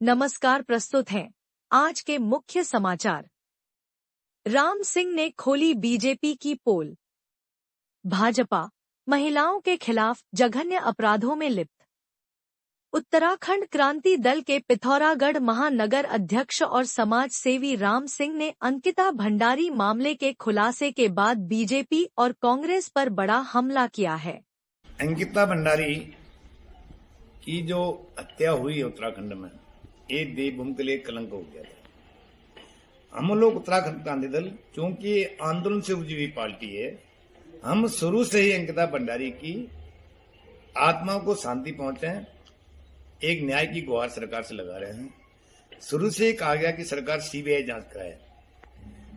नमस्कार, प्रस्तुत हैं आज के मुख्य समाचार। राम सिंह ने खोली बीजेपी की पोल। भाजपा महिलाओं के खिलाफ जघन्य अपराधों में लिप्त। उत्तराखंड क्रांति दल के पिथौरागढ़ महानगर अध्यक्ष और समाज सेवी राम सिंह ने अंकिता भंडारी मामले के खुलासे के बाद बीजेपी और कांग्रेस पर बड़ा हमला किया है। अंकिता भंडारी की जो हत्या हुई है उत्तराखंड में, ये देवभूमि के लिए कलंक हो गया था। हम लोग उत्तराखंड क्रांति दल, क्योंकि आंदोलन से उपजी हुई पार्टी है, हम शुरू से ही अंकिता भंडारी की आत्मा को शांति पहुंचे, एक न्याय की गुहार सरकार से लगा रहे हैं। शुरू से ही कहा गया कि सरकार सीबीआई जांच कराए,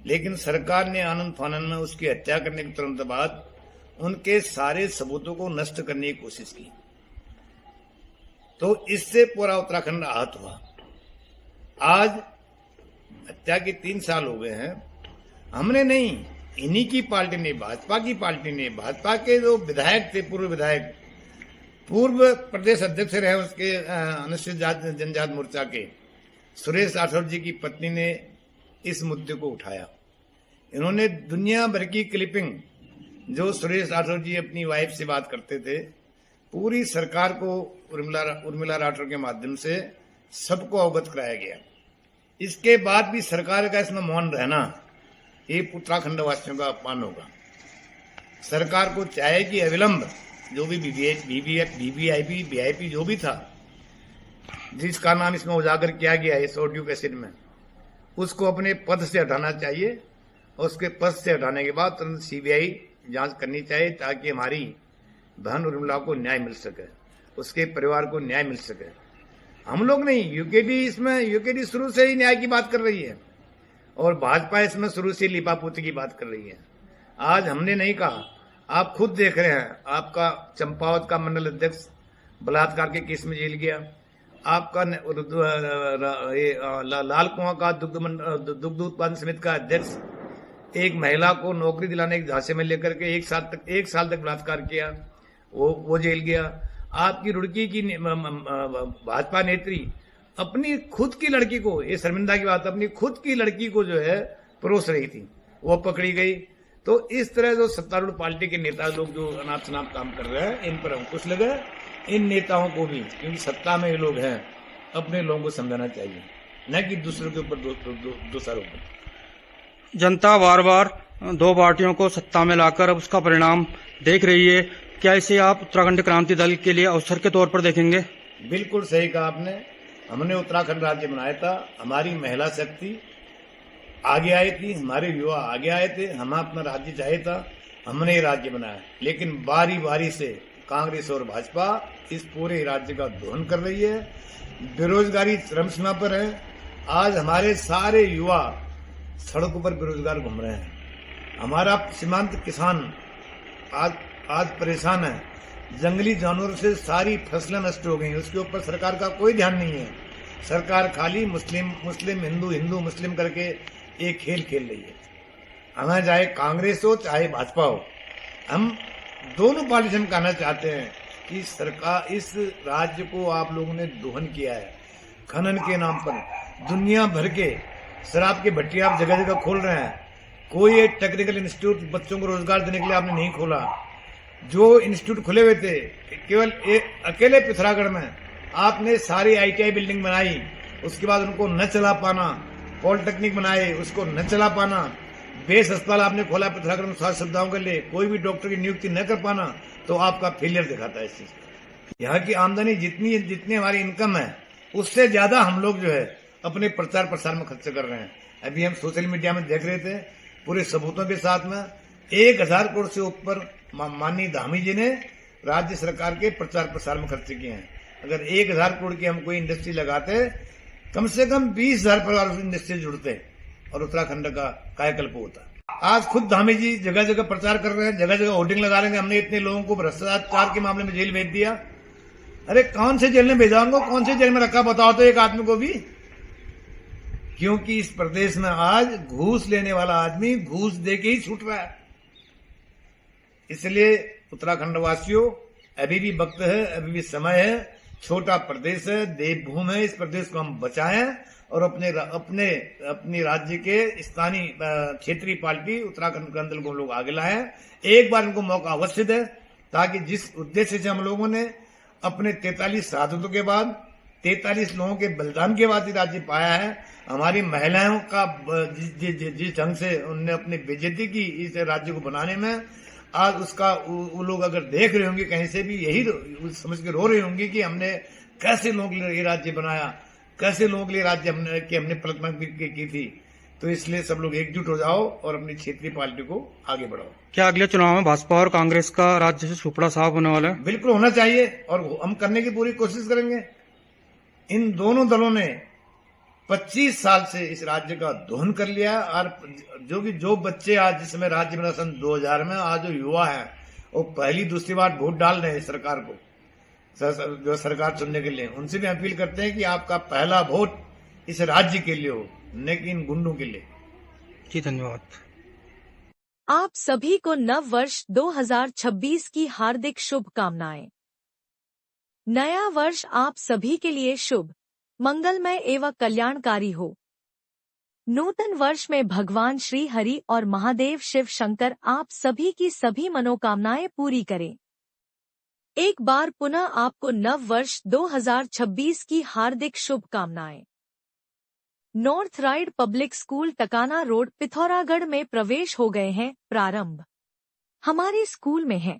लेकिन सरकार ने आनंद फानन में उसकी हत्या करने के तुरंत बाद उनके सारे सबूतों को नष्ट करने की कोशिश की, तो इससे पूरा उत्तराखंड आहत हुआ। आज हत्या के 3 साल हो गए हैं। हमने नहीं, इन्हीं की पार्टी ने, भाजपा की पार्टी ने, भाजपा के जो विधायक थे, पूर्व विधायक, पूर्व प्रदेश अध्यक्ष रहे उसके अनुसूचित जाति जनजाति मोर्चा के सुरेश राठौर जी की पत्नी ने इस मुद्दे को उठाया। इन्होंने दुनिया भर की क्लिपिंग जो सुरेश राठौर जी अपनी वाइफ से बात करते थे, पूरी सरकार को उर्मिला राठौर के माध्यम से सबको अवगत कराया गया। इसके बाद भी सरकार का इसमें मौन रहना, ये उत्तराखंड वासियों का अपमान होगा। सरकार को चाहे कि अविलंब जो भी वीवीआईपी जो भी था, जिसका नाम इसमें उजागर किया गया है इस ऑडियो कैसेट में, उसको अपने पद से हटाना चाहिए। और उसके पद से हटाने के बाद तुरंत सीबीआई जांच करनी चाहिए, ताकि हमारी बहन उर्मिला को न्याय मिल सके, उसके परिवार को न्याय मिल सके। हम लोग नहीं, यूकेडी शुरू से ही न्याय की बात कर रही है, और भाजपा इसमें शुरू से लिपापोती की बात कर रही है। आज हमने नहीं कहा, आप खुद देख रहे हैं। आपका चंपावत का मंडल अध्यक्ष बलात्कार के केस में जेल गया। आपका लाल कुआं का दुग्ध उत्पादन समिति का अध्यक्ष एक महिला को नौकरी दिलाने के झांसे में लेकर के 1 साल तक बलात्कार किया, वो जेल गया। आपकी रुड़की की भाजपा नेत्री अपनी खुद की लड़की को, ये शर्मिंदा की बात, अपनी खुद की लड़की को जो है परोस रही थी, वो पकड़ी गई। तो इस तरह जो सत्तारूढ़ पार्टी के नेता लोग जो अनाप शनाप काम कर रहे हैं, इन पर अंकुश लगे। इन नेताओं को भी, क्योंकि सत्ता में ये लोग हैं, अपने लोगों को समझाना चाहिए, न कि दूसरों के ऊपर दोषारोप। जनता बार बार 2 पार्टियों को सत्ता में लाकर अब उसका परिणाम देख रही है। क्या इसे आप उत्तराखंड क्रांति दल के लिए अवसर के तौर पर देखेंगे? बिल्कुल सही कहा आपने। हमने उत्तराखंड राज्य बनाया था, हमारी महिला शक्ति आगे आई थी, हमारे युवा आगे आए थे, हम अपना राज्य चाहे था, हमने ये राज्य बनाया। लेकिन बारी बारी से कांग्रेस और भाजपा इस पूरे राज्य का दोहन कर रही है। बेरोजगारी चरम सीमा पर है। आज हमारे सारे युवा सड़कों पर बेरोजगार घूम रहे हैं। हमारा सीमांत किसान आज परेशान है। जंगली जानवरों से सारी फसलें नष्ट हो गई, उसके ऊपर सरकार का कोई ध्यान नहीं है। सरकार खाली मुस्लिम हिंदू मुस्लिम करके एक खेल खेल रही है। हमें चाहे कांग्रेस हो चाहे भाजपा हो, हम दोनों पार्टी से हम कहना चाहते हैं कि सरकार, इस राज्य को आप लोगों ने दोहन किया है खनन के नाम पर। दुनिया भर के शराब के भट्टी आप जगह जगह खोल रहे हैं। कोई एक टेक्निकल इंस्टीट्यूट बच्चों को रोजगार देने के लिए आपने नहीं खोला। जो इंस्टीट्यूट खुले हुए थे, केवल अकेले पिथौरागढ़ में आपने सारी आईटीआई बिल्डिंग बनाई, उसके बाद उनको न चला पाना, पॉलिटेक्निक बनाए, उसको न चला पाना, बेस अस्पताल आपने खोला पिथौरागढ़ में स्वास्थ्य सुविधाओं के लिए, कोई भी डॉक्टर की नियुक्ति न कर पाना, तो आपका फेलियर दिखाता है इस चीज का। यहाँ की आमदनी जितनी हमारी इनकम है, उससे ज्यादा हम लोग जो है अपने प्रचार प्रसार में खर्च कर रहे हैं। अभी हम सोशल मीडिया में देख रहे थे, पूरे सबूतों के साथ में 1000 करोड़ से ऊपर माननीय धामी जी ने राज्य सरकार के प्रचार प्रसार में खर्च किए हैं। अगर 1000 करोड़ की हम कोई इंडस्ट्री लगाते, कम से कम 20,000 परिवार उस इंडस्ट्री जुड़ते और उत्तराखंड का कायाकल्प होता। आज खुद धामी जी जगह जगह प्रचार कर रहे हैं, जगह जगह होर्डिंग लगा रहे हैं, हमने इतने लोगों को भ्रष्टाचार के मामले में जेल भेज दिया। अरे कौन से जेल में भेजा उनको, कौन से जेल में रखा बताओ तो एक आदमी को भी। क्योंकि इस प्रदेश में आज घूस लेने वाला आदमी घूस दे के ही छूट रहा है। इसलिए उत्तराखंड वासियों, अभी भी वक्त है, अभी भी समय है छोटा प्रदेश है, देवभूमि है, इस प्रदेश को हम बचाएं और अपने राज्य के स्थानीय क्षेत्रीय पार्टी उत्तराखंड क्रांति दल को लोग आगे लाएं। एक बार इनको मौका अवश्य दें, ताकि जिस उद्देश्य से हम लोगों ने अपने 43 शहादतों के बाद 43 लोगों के बलिदान के बाद ही राज्य पाया है, हमारी महिलाओं का जिस ढंग से उनने अपनी बेइज्जती की इस राज्य को बनाने में, आज उसका वो लोग अगर देख रहे होंगे कहीं से भी, यही समझ के रो रहे होंगे कि हमने कैसे लोगों के लिए ये राज्य बनाया, कैसे लोगों के लिए राज्य हमने कल्पना की थी। तो इसलिए सब लोग एकजुट हो जाओ और अपनी क्षेत्रीय पार्टी को आगे बढ़ाओ। क्या अगले चुनाव में भाजपा और कांग्रेस का राज्य से सुपड़ा साफ होने वाला है? बिल्कुल होना चाहिए और हम करने की पूरी कोशिश करेंगे। इन दोनों दलों ने 25 साल से इस राज्य का दोहन कर लिया और जो बच्चे आज जिस समय राज्य बना सन 2000 में, आज जो युवा है वो पहली दूसरी बार वोट डाल रहे हैं सरकार को, जो सरकार चुनने के लिए, उनसे भी अपील करते हैं कि आपका पहला वोट इस राज्य के लिए हो, न कि इन गुंडों के लिए। जी धन्यवाद। आप सभी को नव वर्ष 2026 की हार्दिक शुभकामनाएं। नया वर्ष आप सभी के लिए शुभ, मंगलमय एवं कल्याणकारी हो। नूतन वर्ष में भगवान श्री हरि और महादेव शिव शंकर आप सभी की सभी मनोकामनाएं पूरी करें। एक बार पुनः आपको नव वर्ष 2026 की हार्दिक शुभकामनाएं। North ride public school Takana road Pithoragarh में प्रवेश हो गए हैं प्रारंभ। हमारे स्कूल में है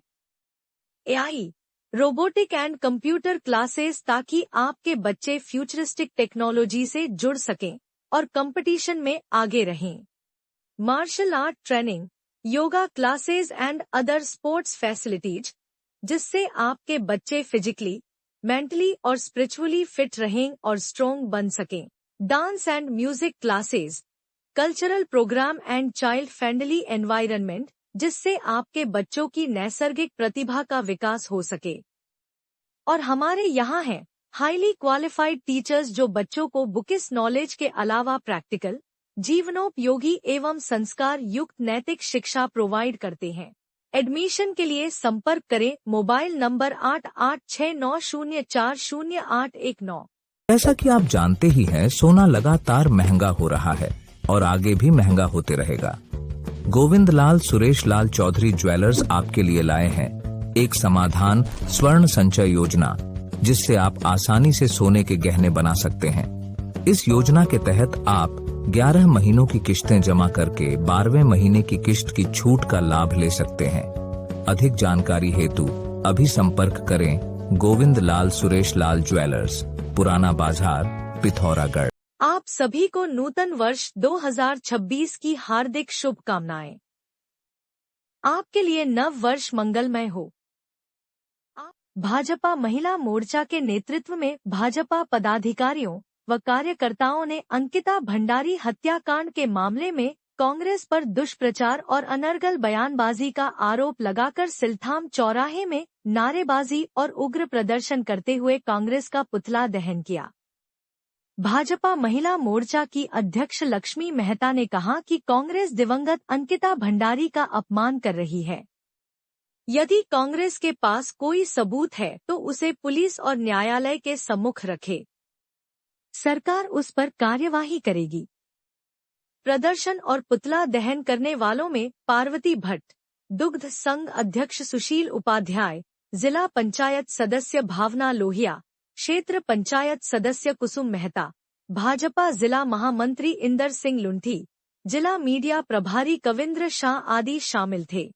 AI, robotic and computer classes, ताकि आपके बच्चे फ्यूचरिस्टिक टेक्नोलॉजी से जुड़ सकें और कंपटीशन में आगे रहें। Martial art training, yoga classes and other sports facilities, जिससे आपके बच्चे फिजिकली, मेंटली और स्पिरिचुअली फिट रहें और स्ट्रॉन्ग बन सकें। Dance and music classes, cultural programme and child friendly environment, जिससे आपके बच्चों की नैसर्गिक प्रतिभा का विकास हो सके। और हमारे यहाँ हैं हाईली क्वालिफाइड टीचर्स, जो बच्चों को बुकिस नॉलेज के अलावा प्रैक्टिकल, जीवनोपयोगी एवं संस्कार युक्त नैतिक शिक्षा प्रोवाइड करते हैं। एडमिशन के लिए संपर्क करें मोबाइल नंबर 8869040819। जैसा कि आप जानते ही हैं, सोना लगातार महंगा हो रहा है और आगे भी महंगा होते रहेगा। गोविंद लाल सुरेश लाल चौधरी ज्वेलर्स आपके लिए लाए हैं एक समाधान स्वर्ण संचय योजना, जिससे आप आसानी से सोने के गहने बना सकते हैं। इस योजना के तहत आप 11 महीनों की किश्तें जमा करके 12वें महीने की किश्त की छूट का लाभ ले सकते हैं। अधिक जानकारी हेतु अभी संपर्क करें गोविंद लाल सुरेश लाल ज्वेलर्स, पुराना बाजार, पिथौरागढ़। आप सभी को नूतन वर्ष 2026 की हार्दिक शुभकामनाएं। आपके लिए नव वर्ष मंगलमय हो। भाजपा महिला मोर्चा के नेतृत्व में भाजपा पदाधिकारियों व कार्यकर्ताओं ने अंकिता भंडारी हत्याकांड के मामले में कांग्रेस पर दुष्प्रचार और अनर्गल बयानबाजी का आरोप लगाकर सिलथाम चौराहे में नारेबाजी और उग्र प्रदर्शन करते हुए कांग्रेस का पुतला दहन किया। भाजपा महिला मोर्चा की अध्यक्ष लक्ष्मी मेहता ने कहा कि कांग्रेस दिवंगत अंकिता भंडारी का अपमान कर रही है। यदि कांग्रेस के पास कोई सबूत है तो उसे पुलिस और न्यायालय के सम्मुख रखे। सरकार उस पर कार्यवाही करेगी। प्रदर्शन और पुतला दहन करने वालों में पार्वती भट्ट, दुग्ध संघ अध्यक्ष सुशील उपाध्याय, जिला पंचायत सदस्य भावना लोहिया, क्षेत्र पंचायत सदस्य कुसुम मेहता, भाजपा जिला महामंत्री इंदर सिंह लुंठी, जिला मीडिया प्रभारी कविंद्र शाह आदि शामिल थे।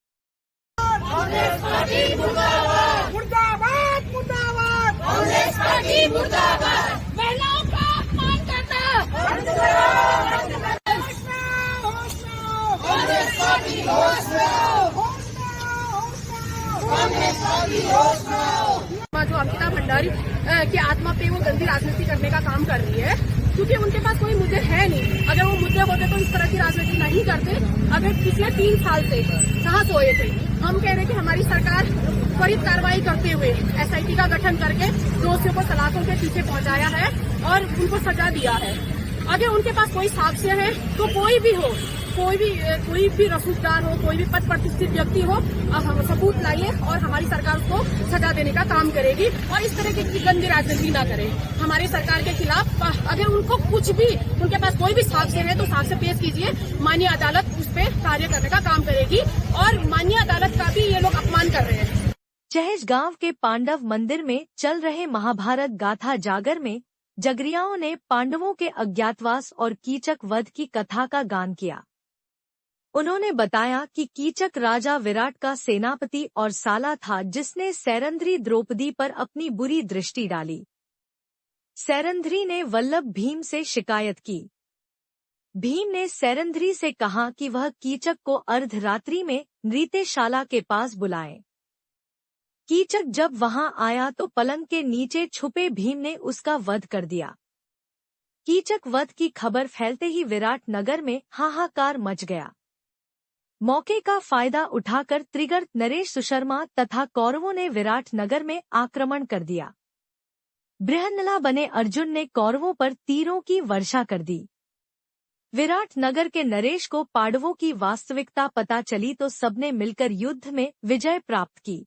कांग्रेस पार्टी मुर्दाबाद, मुर्दाबाद, मुर्दाबाद, कांग्रेस पार्टी मुर्दाबाद। महिलाओं का अपमान करना कांग्रेस पार्टी होश में आओ, कांग्रेस पार्टी होश में आओ। जो अंकिता भंडारी की आत्मा पे वो गंदी राजनीति करने का काम कर रही है, क्योंकि उनके पास कोई मुद्दे है नहीं। अगर वो मुद्दे होते तो इस तरह की राजनीति नहीं करते। अगर पिछले 3 साल से कहाँ सोए थे। हम कह रहे कि हमारी सरकार त्वरित कार्रवाई करते हुए SIT का गठन करके दोषियों को सलाखों के पीछे पहुंचाया है और उनको सजा दिया है। अगर उनके पास कोई साक्ष्य है तो कोई भी हो, कोई भी रसूखदार हो, कोई भी पद प्रतिष्ठित व्यक्ति हो, हम सबूत लाइए और हमारी सरकार उसको सजा देने का काम करेगी और इस तरह की गंदी राजनीति ना करे हमारी सरकार के खिलाफ। अगर उनको कुछ भी, उनके पास कोई भी साक्ष्य है तो साक्ष्य पेश कीजिए, माननीय अदालत उस पर कार्य करने का काम करेगी और माननीय अदालत का भी ये लोग अपमान कर रहे हैं। चहेशगांव के पांडव मंदिर में चल रहे महाभारत गाथा जागर में जगरियाओं ने पांडवों के अज्ञातवास और कीचक वध की कथा का गान किया। उन्होंने बताया कि कीचक राजा विराट का सेनापति और साला था जिसने सैरंध्री द्रौपदी पर अपनी बुरी दृष्टि डाली। सैरंध्री ने वल्लभ भीम से शिकायत की। भीम ने सैरंध्री से कहा कि वह कीचक को अर्धरात्रि में नृत्यशाला के पास बुलाए। कीचक जब वहां आया तो पलंग के नीचे छुपे भीम ने उसका वध कर दिया। कीचक वध की खबर फैलते ही विराट नगर में हाहाकार मच गया। मौके का फायदा उठाकर त्रिगर्त नरेश सुशर्मा तथा कौरवों ने विराट नगर में आक्रमण कर दिया। बृहन्नला बने अर्जुन ने कौरवों पर तीरों की वर्षा कर दी। विराट नगर के नरेश को पांडवों की वास्तविकता पता चली तो सबने मिलकर युद्ध में विजय प्राप्त की।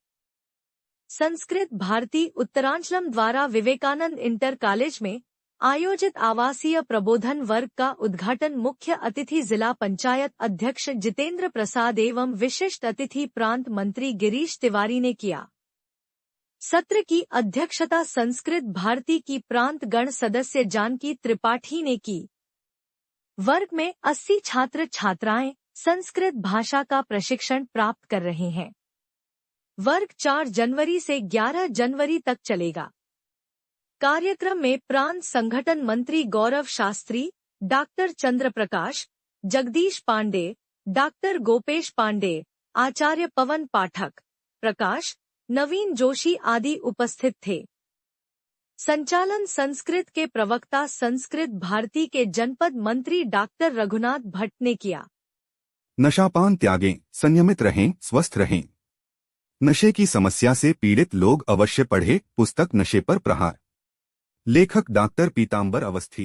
संस्कृत भारती उत्तरांचलम द्वारा विवेकानंद इंटर कॉलेज में आयोजित आवासीय प्रबोधन वर्ग का उद्घाटन मुख्य अतिथि जिला पंचायत अध्यक्ष जितेंद्र प्रसाद एवं विशिष्ट अतिथि प्रांत मंत्री गिरीश तिवारी ने किया। सत्र की अध्यक्षता संस्कृत भारती की प्रांत गण सदस्य जानकी त्रिपाठी ने की। वर्ग में 80 छात्र छात्राएं संस्कृत भाषा का प्रशिक्षण प्राप्त कर रहे हैं। वर्ग 4 जनवरी से 11 जनवरी तक चलेगा। कार्यक्रम में प्रांत संगठन मंत्री गौरव शास्त्री, डॉक्टर चंद्र प्रकाश, जगदीश पांडे, डॉक्टर गोपेश पांडे, आचार्य पवन पाठक, प्रकाश, नवीन जोशी आदि उपस्थित थे। संचालन संस्कृत के प्रवक्ता संस्कृत भारती के जनपद मंत्री डॉक्टर रघुनाथ भट्ट ने किया। नशापान त्यागें, संयमित रहें, स्वस्थ रहें। नशे की समस्या से पीड़ित लोग अवश्य पढ़े पुस्तक नशे पर प्रहार। लेखक डॉक्टर पीतांबर अवस्थी।